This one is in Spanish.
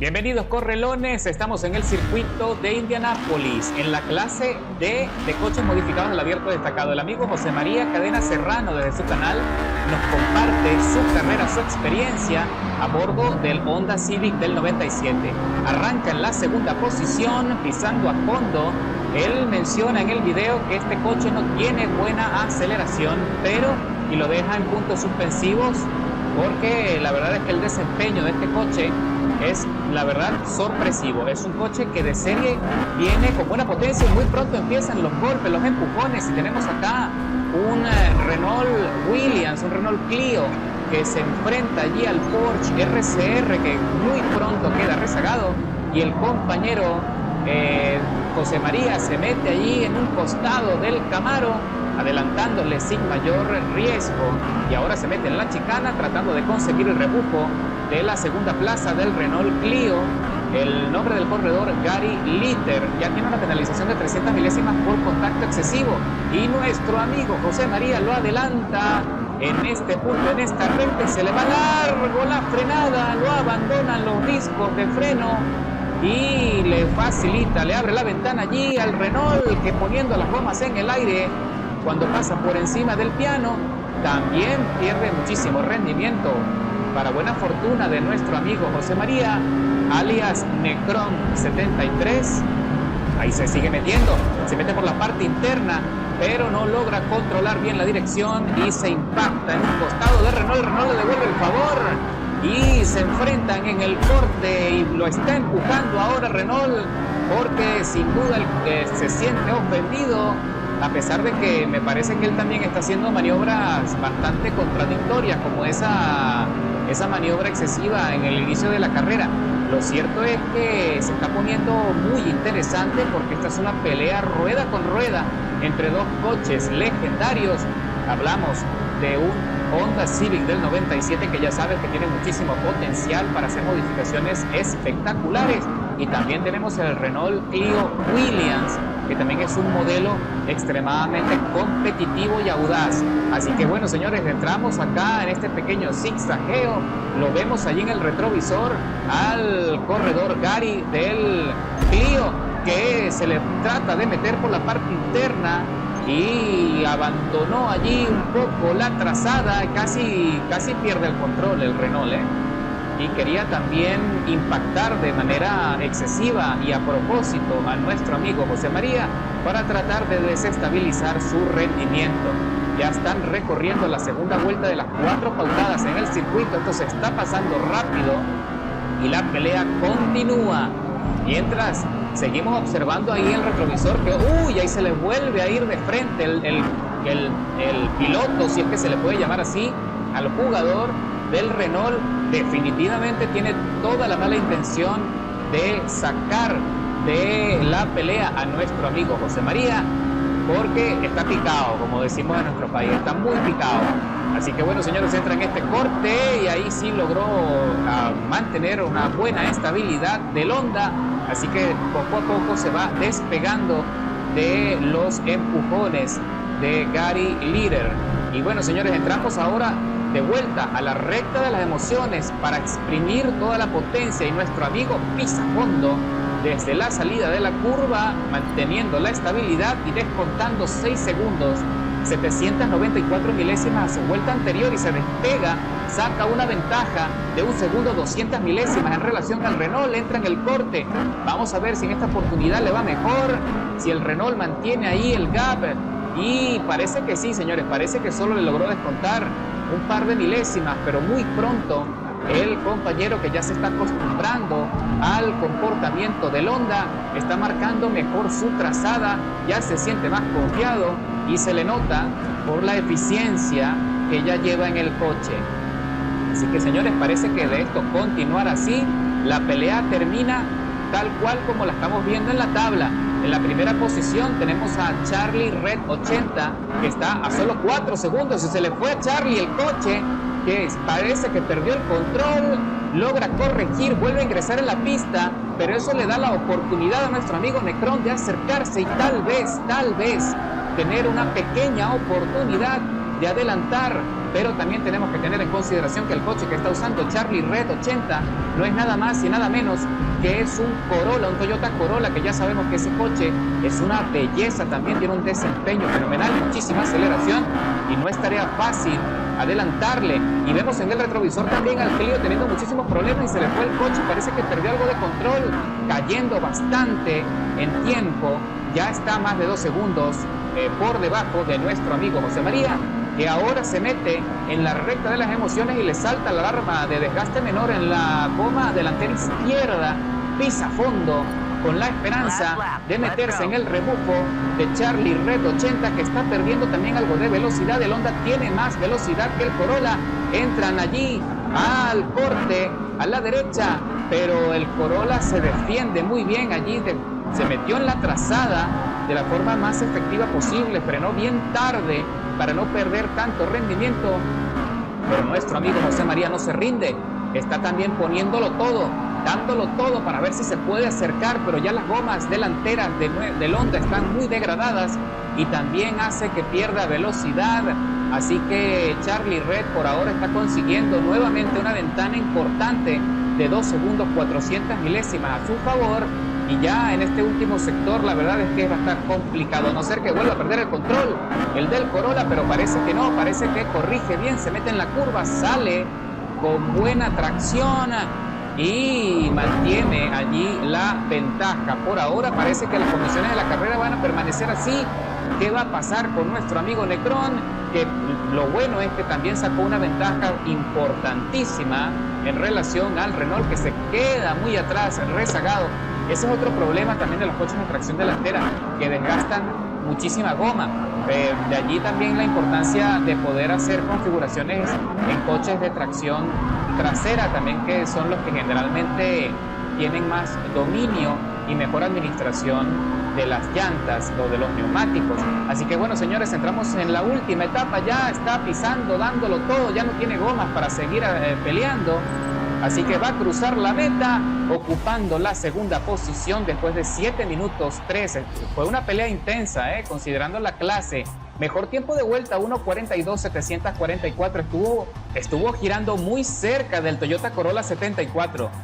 Bienvenidos correlones, estamos en el circuito de Indianápolis, en la clase D de coches modificados del abierto destacado. El amigo José María Cadena Serrano desde su canal nos comparte su carrera, su experiencia a bordo del Honda Civic del 97. Arranca en la segunda posición, pisando a fondo. Él menciona en el video que este coche no tiene buena aceleración, y lo deja en puntos suspensivos porque la verdad es que el desempeño de este coche es, la verdad, sorpresivo. Es un coche que de serie viene con buena potencia y muy pronto empiezan los golpes, los empujones. Y tenemos acá un Renault Williams, un Renault Clio que se enfrenta allí al Porsche RCR que muy pronto queda rezagado. Y el compañero José María se mete allí en un costado del Camaro, adelantándole sin mayor riesgo, y ahora se mete en la chicana tratando de conseguir el rebujo de la segunda plaza del Renault Clio. El nombre del corredor, Gary Litter, ya tiene una penalización de 300 milésimas por contacto excesivo, y nuestro amigo José María lo adelanta en este punto, en esta recta, y se le va largo la frenada, lo abandonan los discos de freno y le facilita, le abre la ventana allí al Renault, que poniendo las gomas en el aire cuando pasa por encima del piano también pierde muchísimo rendimiento. Para buena fortuna de nuestro amigo José María, alias Necron 73, ahí se sigue metiendo, se mete por la parte interna, pero no logra controlar bien la dirección y se impacta en un costado de Renault. Renault le devuelve el favor y se enfrentan en el corte, y lo está empujando ahora Renault porque sin duda se siente ofendido, a pesar de que me parece que él también está haciendo maniobras bastante contradictorias, como esa maniobra excesiva en el inicio de la carrera. Lo cierto es que se está poniendo muy interesante porque esta es una pelea rueda con rueda entre dos coches legendarios. Hablamos de un Honda Civic del 97 que ya sabes que tiene muchísimo potencial para hacer modificaciones espectaculares, y también tenemos el Renault Clio Williams, que también es un modelo extremadamente competitivo y audaz. Así que bueno, señores, entramos acá en este pequeño zigzagueo, lo vemos allí en el retrovisor al corredor Gary del Clio, que se le trata de meter por la parte interna y abandonó allí un poco la trazada, casi pierde el control el Renault, y quería también impactar de manera excesiva y a propósito a nuestro amigo José María para tratar de desestabilizar su rendimiento. Ya están recorriendo la segunda vuelta de las 4 pautadas en el circuito. Esto se está pasando rápido y la pelea continúa. Mientras seguimos observando ahí el retrovisor que, ahí se le vuelve a ir de frente el piloto, si es que se le puede llamar así, al jugador del Renault. Definitivamente tiene toda la mala intención de sacar de la pelea a nuestro amigo José María, porque está picado, como decimos en nuestro país, está muy picado. Así que bueno, señores, entra en este corte y ahí sí logró mantener una buena estabilidad del Honda, así que poco a poco se va despegando de los empujones de Gary Litter. Y bueno, señores, entramos ahora de vuelta a la recta de las emociones para exprimir toda la potencia, y nuestro amigo pisa fondo desde la salida de la curva, manteniendo la estabilidad y descontando 6 segundos, 794 milésimas a su vuelta anterior, y se despega, saca una ventaja de 1 segundo 200 milésimas en relación al Renault. Entra en el corte, vamos a ver si en esta oportunidad le va mejor, si el Renault mantiene ahí el gap, y parece que sí, señores, parece que solo le logró descontar un par de milésimas, pero muy pronto el compañero, que ya se está acostumbrando al comportamiento del Honda, está marcando mejor su trazada, ya se siente más confiado y se le nota por la eficiencia que ya lleva en el coche. Así que, señores, parece que de esto continuar así, la pelea termina tal cual como la estamos viendo en la tabla. En la primera posición tenemos a Charlie Red 80, que está a solo 4 segundos, y se le fue a Charlie el coche, que parece que perdió el control, logra corregir, vuelve a ingresar en la pista, pero eso le da la oportunidad a nuestro amigo Necron de acercarse y tal vez tener una pequeña oportunidad de adelantar, pero también tenemos que tener en consideración que el coche que está usando Charlie Red 80 no es nada más y nada menos que es un Corolla, un Toyota Corolla, que ya sabemos que ese coche es una belleza, también tiene un desempeño fenomenal, muchísima aceleración y no es tarea fácil adelantarle. Y vemos en el retrovisor también al Clio teniendo muchísimos problemas y se le fue el coche, parece que perdió algo de control, cayendo bastante en tiempo, ya está más de 2 segundos por debajo de nuestro amigo José María, que ahora se mete en la recta de las emociones y le salta la alarma de desgaste menor en la goma delantera izquierda, pisa fondo con la esperanza de meterse en el rebufo de Charlie Red 80, que está perdiendo también algo de velocidad. El Honda tiene más velocidad que el Corolla, entran allí al corte a la derecha, pero el Corolla se defiende muy bien allí, se metió en la trazada de la forma más efectiva posible, frenó bien tarde para no perder tanto rendimiento, pero nuestro amigo José María no se rinde, está también poniéndolo todo, dándolo todo para ver si se puede acercar, pero ya las gomas delanteras del Honda están muy degradadas y también hace que pierda velocidad, así que Charlie Red por ahora está consiguiendo nuevamente una ventana importante de 2 segundos 400 milésimas a su favor. Y ya en este último sector la verdad es que va a estar complicado, a no ser que vuelva a perder el control el del Corolla, pero parece que no, parece que corrige bien, se mete en la curva, sale con buena tracción y mantiene allí la ventaja. Por ahora parece que las condiciones de la carrera van a permanecer así. ¿Qué va a pasar con nuestro amigo Necron? Que lo bueno es que también sacó una ventaja importantísima en relación al Renault, que se queda muy atrás, rezagado. Ese es otro problema también de los coches de tracción delantera, que desgastan muchísima goma. De allí también la importancia de poder hacer configuraciones en coches de tracción trasera también, que son los que generalmente tienen más dominio y mejor administración de las llantas o de los neumáticos. Así que bueno, señores, entramos en la última etapa, ya está pisando, dándolo todo, ya no tiene gomas para seguir peleando. Así que va a cruzar la meta ocupando la segunda posición después de 7 minutos 13. Fue una pelea intensa, considerando la clase. Mejor tiempo de vuelta, 1:42.744. Estuvo girando muy cerca del Toyota Corolla 74.